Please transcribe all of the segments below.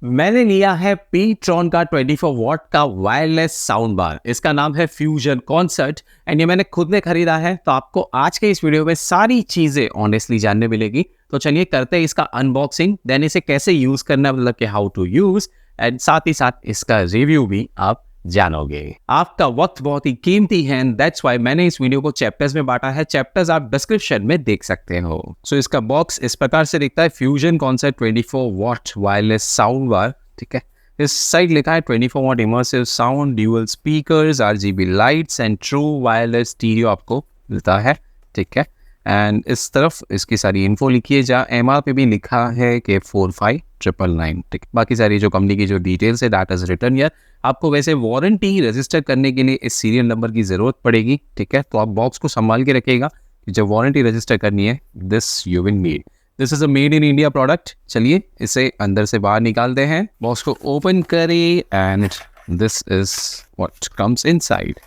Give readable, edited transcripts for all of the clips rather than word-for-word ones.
मैंने लिया है पीट्रॉन का 24 वॉट का वायरलेस साउंड बार। इसका नाम है फ्यूजन कॉन्सर्ट एंड ये मैंने खुद ने खरीदा है। तो आपको आज के इस वीडियो में सारी चीजें ऑनेस्टली जानने मिलेगी। तो चलिए करते हैं इसका अनबॉक्सिंग, देन इसे कैसे यूज करना, मतलब कि हाउ टू यूज, एंड साथ ही साथ इसका रिव्यू भी आप जानोगे। आपका वक्त बहुत ही कीमती है एंड दैट्स व्हाई मैंने इस वीडियो को चैप्टर्स में बांटा है। चैप्टर्स आप डिस्क्रिप्शन में देख सकते हो। सो इसका बॉक्स इस प्रकार से दिखता है, fusion concert 24 what wireless sound bar. ठीक है, इस साइड लिखा है 24 what immersive sound, dual speakers, RGB lights and true wireless stereo आपको मिलता है। ठीक है, एंड इस तरफ इसकी सारी इन्फो लिखी है, जहाँ एमआर पे भी लिखा है कि 45,999। ठीक, बाकी सारी जो कंपनी की जो डिटेल्स है दैट इज रिटन हियर। आपको वैसे वारंटी रजिस्टर करने के लिए इस सीरियल नंबर की जरूरत पड़ेगी। ठीक है, तो आप बॉक्स को संभाल के रखिएगा, जब वारंटी रजिस्टर करनी है this you will need. This is a made in India product. चलिए इसे अंदर से बाहर निकालते हैं, बॉक्स को ओपन करें and this is what comes inside.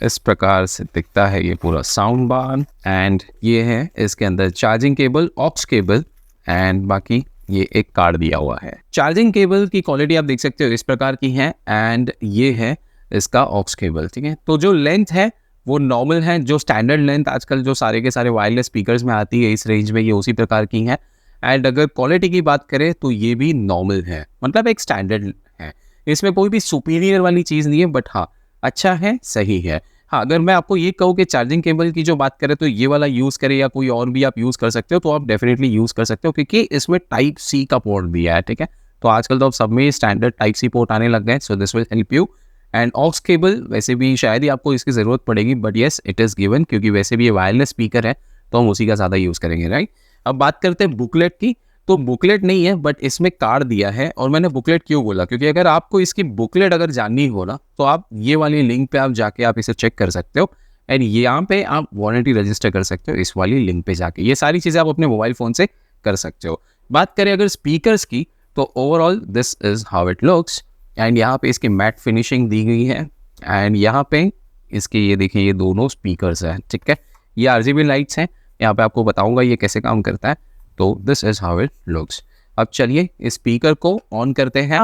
इस प्रकार से दिखता है ये पूरा साउंड बार एंड ये है इसके अंदर charging cable, aux cable and बाकी ये एक कार्ड दिया हुआ है। चार्जिंग केबल की क्वालिटी आप देख सकते हो इस प्रकार की है एंड ये है इसका ऑक्स केबल। ठीक है, तो जो लेंथ है वो नॉर्मल है, जो स्टैंडर्ड लेंथ आजकल जो सारे के सारे वायरलेस स्पीकर्स में आती है इस रेंज में, ये उसी प्रकार की है। एंड अगर क्वालिटी की बात करें तो ये भी नॉर्मल है, मतलब एक स्टैंडर्ड है। इसमें कोई भी सुपीरियर वाली चीज़ नहीं है, बट हाँ अच्छा है, सही है। हाँ, अगर मैं आपको ये कहूँ कि चार्जिंग केबल की जो बात करें तो ये वाला यूज़ करें या कोई और भी आप यूज़ कर सकते हो, तो आप डेफिनेटली यूज़ कर सकते हो क्योंकि इसमें टाइप सी का पोर्ट दिया है। ठीक है, तो आजकल तो अब सब में स्टैंडर्ड टाइप सी पोर्ट आने लग गए, so this will help you. And aux cable वैसे भी शायद ही आपको इसकी ज़रूरत पड़ेगी, but yes it is given, क्योंकि वैसे भी ये वायरलेस स्पीकर है तो हम उसी का ज़्यादा यूज़ करेंगे, राइट। अब बात करते हैं बुकलेट की, तो बुकलेट नहीं है बट इसमें कार्ड दिया है। और मैंने बुकलेट क्यों बोला, क्योंकि अगर आपको इसकी बुकलेट अगर जाननी हो ना, तो आप ये वाली लिंक पे आप जाके आप इसे चेक कर सकते हो एंड यहाँ पे आप वारंटी रजिस्टर कर सकते हो इस वाली लिंक पे जाके। ये सारी चीज़ें आप अपने मोबाइल फ़ोन से कर सकते हो। बात करें अगर स्पीकर्स की, तो overall this is how it looks and यहाँ पे इसकी मैट फिनिशिंग दी गई है एंड यहाँ पे इसके ये देखिए ये दोनों स्पीकर्स हैं। ठीक है, ये आरजीबी लाइट्स हैं, यहाँ पे आपको बताऊँगा ये कैसे काम करता है। तो this is how it looks. अब चलिए इस स्पीकर को ऑन करते हैं।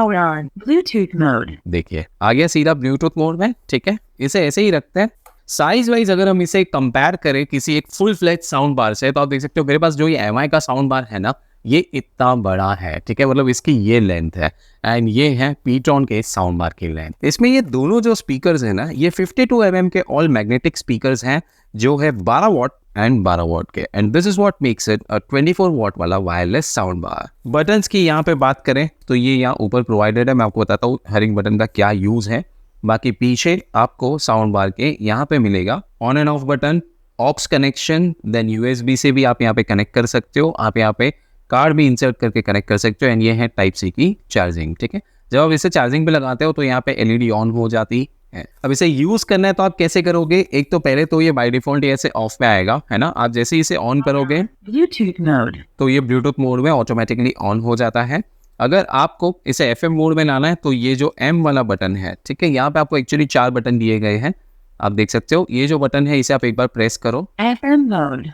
Bluetooth mode. देखिए आ गया सीधा ब्लूटूथ मोड में। ठीक है, इसे ऐसे ही रखते हैं। साइज वाइज अगर हम इसे कंपेयर करें किसी एक फुल फ्लेज साउंड बार से, तो आप देख सकते हो मेरे पास जो ये एमआई का साउंड बार है ना, ये इतना बड़ा है। ठीक है, मतलब इसकी ये लेंथ है एंड ये है पीट्रॉन के साउंड बार की लेंथ। इसमें ये दोनों जो स्पीकर्स हैं ना, ये 52 mm के ऑल मैग्नेटिक स्पीकर्स हैं, जो है 12 वॉट एंड 12 वॉट के। And this is what makes it a 24 what वाला वायरलेस साउंड बार। बटन्स की यहाँ पे बात करें तो ये यहाँ ऊपर प्रोवाइडेड है, मैं आपको बताता हूँ हर एक बटन का क्या यूज है। बाकी पीछे आपको साउंड बार के यहाँ पे मिलेगा on and off button, aux connection, then USB से भी आप यहाँ पे कनेक्ट कर सकते हो, आप यहाँ पे कार्ड भी इंसर्ट करके कनेक्ट कर सकते हो एंड ये है टाइप सी की चार्जिंग। ठीक है, जब आप इसे चार्जिंग पे लगाते हो तो यहाँ पे एलईडी ऑन हो जाती है। अब इसे यूज करना है तो आप कैसे करोगे, एक तो पहले तो ये बाय डिफॉल्ट ऐसे ऑफ में आएगा, है ना। आप जैसे ही इसे ऑन करोगे ब्लूटूथ मोड, तो ये ब्लूटूथ मोड में ऑटोमेटिकली ऑन हो जाता है। अगर आपको इसे एफएम मोड में लाना है तो ये जो एम वाला बटन है, ठीक है, यहाँ पे आपको एक्चुअली 4 बटन दिए गए हैं, आप देख सकते हो। ये जो बटन है इसे आप एक बार प्रेस करो FM मोड,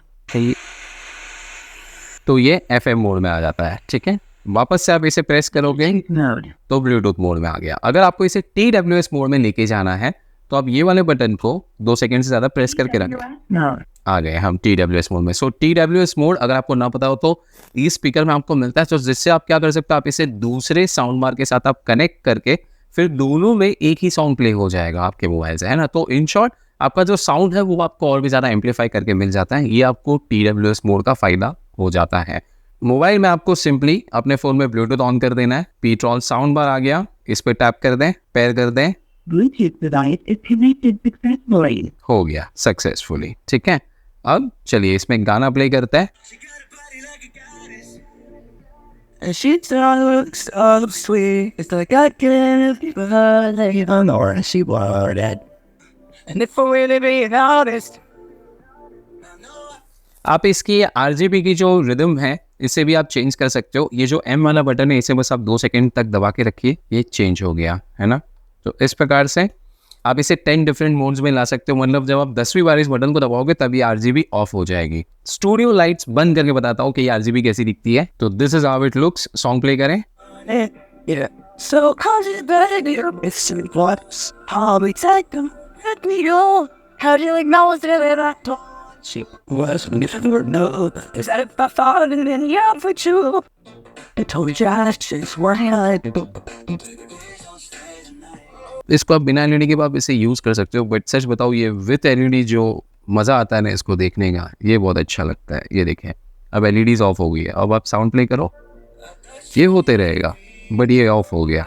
तो ये एफएम मोड में आ जाता है। ठीक है, वापस से आप इसे प्रेस करोगे मोड, तो ब्लूटूथ मोड में आ गया। अगर आपको इसे TWS मोड में लेके जाना है तो आप ये वाले बटन को 2 सेकंड से ज़्यादा प्रेस करके रखें, मोड, आ गए हम TWS मोड में। सो TWS मोड अगर आपको ना पता हो तो इस स्पीकर में आपको मिलता है, तो जिससे आप क्या कर सकते हो, आप इसे दूसरे साउंड बार के साथ आप कनेक्ट करके फिर दोनों में एक ही साउंड प्ले हो जाएगा आपके मोबाइल से, है ना। तो इन शॉर्ट आपका जो साउंड है वो आपको और भी ज़्यादा एम्पलीफाई करके मिल जाता है। ये आपको TWS मोड का फ़ायदा हो जाता है। मोबाइल में आपको सिंपली अपने फ़ोन में ब्लूटूथ ऑन कर देना है, पीट्रॉन साउंड बार आ गया, इस पर टैप कर दें, पेयर कर दें, Bluetooth device is connected successfully. हो गया सक्सेसफुली। ठीक है, अब चलिए इसमें गाना प्ले करते हैं। And she looks so sweet, it's like I can't believe I'm or she wanted. And if I really be honest, आप इसकी आरजीबी की जो रिदम है इसे भी आप चेंज कर सकते हो। ये जो एम वाला बटन है इसे बस आप 2 सेकंड तक दबा के रखिए, ये चेंज हो गया, है ना। तो इस प्रकार से आप इसे 10 डिफरेंट मोड्स में ला सकते हो, मतलब जब आप 10वीं बार इस बटन को दबाओगे तभी आरजीबी ऑफ हो जाएगी। स्टूडियो लाइट्स बंद करके बताता हूँ कि ये आरजीबी कैसी दिखती है। तो this is how it looks. Song play करें। Yeah. So how's it better? It's what? How we take them? Let me go. How do you acknowledge that I told you? Was never know. Is that if I thought it in your for you? I told you I just worried. इसको आप बिना LED के आप इसे use कर सकते हो, but सच बताओ ये विथ एलईडी जो मज़ा आता है ना इसको देखने का, ये बहुत अच्छा लगता है। ये देखें, अब एलईडीज ऑफ हो गई है, अब आप साउंड प्ले करो, ये होते रहेगा, बट ये ऑफ हो गया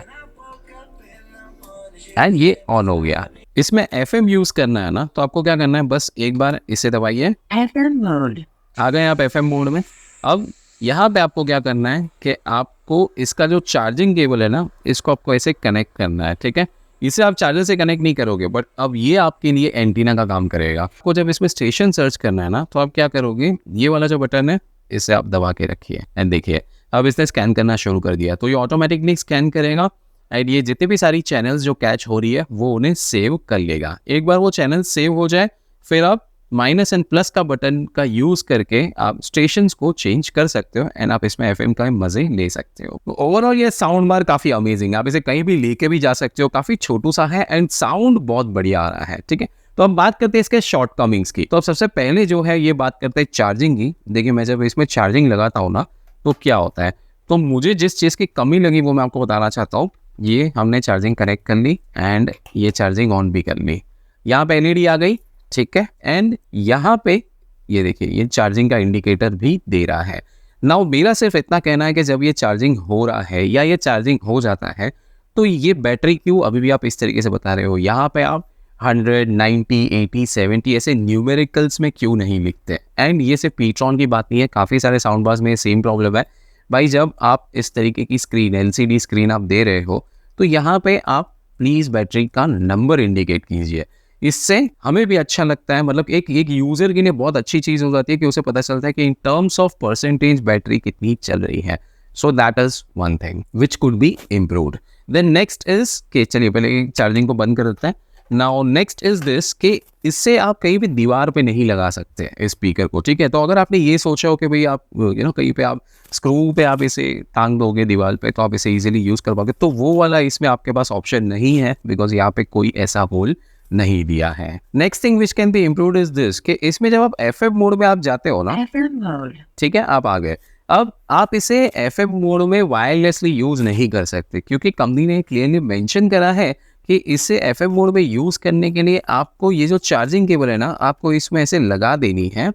एंड ये ऑन हो गया। इसमें एफएम यूज़ करना है ना, तो आपको क्या करना है, बस एक बार इसे दबाइए, FM mode. आ गए आप एफएम मोड में। अब यहाँ पे आपको क्या करना है कि आपको इसका जो चार्जिंग केबल है ना, इसको आपको ऐसे कनेक्ट करना है, ठीक है। इसे आप चार्जर से कनेक्ट नहीं करोगे, बट अब ये आपके लिए एंटीना का काम करेगा। आपको जब इसमें स्टेशन सर्च करना है ना, तो आप क्या करोगे, ये वाला जो बटन है इसे आप दबा के रखिए एंड देखिए अब इसने स्कैन करना शुरू कर दिया। तो ये ऑटोमेटिकली स्कैन करेगा एंड ये जितने भी सारी चैनल्स जो कैच हो रही है वो उन्हें सेव कर लेगा। एक बार वो चैनल सेव हो जाए, फिर आप माइनस एंड प्लस का बटन का यूज़ करके आप स्टेशंस को चेंज कर सकते हो एंड आप इसमें एफएम का मज़े ले सकते हो। तो ओवरऑल ये साउंड बार काफ़ी अमेजिंग है, आप इसे कहीं भी लेके भी जा सकते हो, काफ़ी छोटू सा है एंड साउंड बहुत बढ़िया आ रहा है, ठीक है। तो अब बात करते हैं इसके शॉर्टकमिंग्स की। तो अब सबसे पहले जो है ये बात करते हैं चार्जिंग की। देखिए मैं जब इसमें चार्जिंग लगाता हूँ ना, तो क्या होता है, तो मुझे जिस चीज़ की कमी लगी वो मैं आपको बताना चाहता हूँ। ये हमने चार्जिंग कनेक्ट कर ली एंड ये चार्जिंग ऑन भी कर ली, यहाँ पे एलईडी आ गई, ठीक है। एंड यहाँ पे ये देखिए ये चार्जिंग का इंडिकेटर भी दे रहा है। नाउ मेरा सिर्फ इतना कहना है कि जब ये चार्जिंग हो रहा है या ये चार्जिंग हो जाता है, तो ये बैटरी क्यों अभी भी आप इस तरीके से बता रहे हो, यहाँ पे आप 100, 90, 80, 70 ऐसे न्यूमेरिकल्स में क्यों नहीं लिखते। एंड ये सिर्फ पीट्रॉन की बात नहीं है, काफ़ी सारे साउंड बार्स में सेम प्रॉब्लम है भाई। जब आप इस तरीके की स्क्रीन, एलसीडी स्क्रीन आप दे रहे हो, तो यहाँ पे आप प्लीज़ बैटरी का नंबर इंडिकेट कीजिए। इससे हमें भी अच्छा लगता है, मतलब एक यूज़र के लिए बहुत अच्छी चीज़ हो जाती है कि उसे पता चलता है कि in terms of percentage battery कितनी चल रही है। So that is one thing which could be improved. Then next is कि चलिए पहले चार्जिंग को बंद कर देते हैं। नाउ नेक्स्ट इज़ दिस कि इससे आप कहीं भी दीवार पे नहीं लगा सकते इस स्पीकर को, ठीक है। तो अगर आपने ये सोचा हो कि भाई आप कहीं पे आप स्क्रू पे आप इसे टांग दोगे दीवार पे, तो आप इसे इजीली यूज़ कर पाओगे, तो वो वाला इसमें आपके पास ऑप्शन नहीं है, बिकॉज यहाँ पे कोई ऐसा होल नहीं दिया है। Next thing which can be improved is this कि इसमें जब आप एफएम मोड में आप जाते हो ना, FM mode. ठीक है, आप आ गए, अब आप इसे एफएम मोड में वायरलेसली यूज़ नहीं कर सकते, क्योंकि कंपनी ने क्लियरली मेंशन करा है कि इसे एफएम मोड में यूज़ करने के लिए आपको ये जो चार्जिंग केबल है ना, आपको इसमें ऐसे लगा देनी है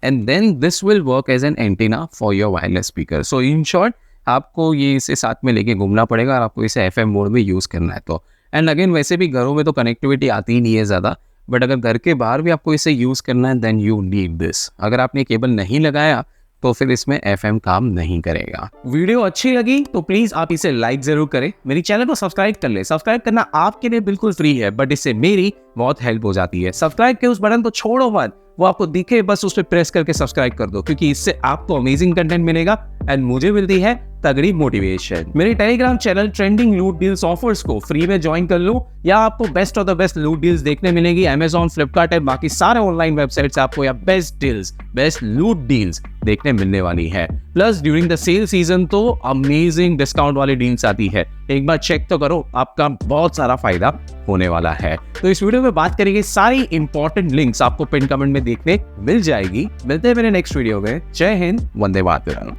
and then this will work as an antenna for your wireless speaker. So in short आपको ये इसे साथ में लेके घूमना पड़ेगा और आपको इसे एफएम मोड में यूज़ करना है। तो एंड अगेन वैसे भी घरों में तो कनेक्टिविटी आती ही नहीं है ज़्यादा, बट अगर घर के बाहर भी आपको इसे यूज़ करना है देन यू नीड दिस। अगर आपने केबल नहीं लगाया तो फिर इसमें एफएम काम नहीं करेगा। वीडियो अच्छी लगी तो प्लीज़ आप इसे लाइक ज़रूर करें, मेरी चैनल को सब्सक्राइब कर ले। सब्सक्राइब करना आपके लिए बिल्कुल फ्री है, बट इससे मेरी बहुत हेल्प हो जाती है। सब्सक्राइब के उस बटन को छोड़ो मत, वो आपको दिखे बस उस पर प्रेस करके सब्सक्राइब कर दो, क्योंकि इससे आपको अमेजिंग कंटेंट मिलेगा एंड मुझे मिलती है तगड़ी मोटिवेशन। मेरे टेलीग्राम चैनल ट्रेंडिंग लूट डील्स ऑफर्स को फ्री में ज्वाइन कर लो, या आपको best of the best loot deals देखने मिलेगी अमेजॉन, फ्लिपकार्ट और बाकी सारे ऑनलाइन वेबसाइट से आपको या best deals, best loot deals देखने मिलने वाली है। Plus during the sale season तो अमेजिंग डिस्काउंट वाली डील्स आती है, एक बार चेक तो करो, आपका बहुत सारा फायदा होने वाला है। तो इस वीडियो में बात करेंगे सारी इंपॉर्टेंट लिंक्स आपको पिन कमेंट में देखने मिल जाएगी। मिलते हैं मेरे नेक्स्ट वीडियो में। जय हिंद, वंदे मातरम।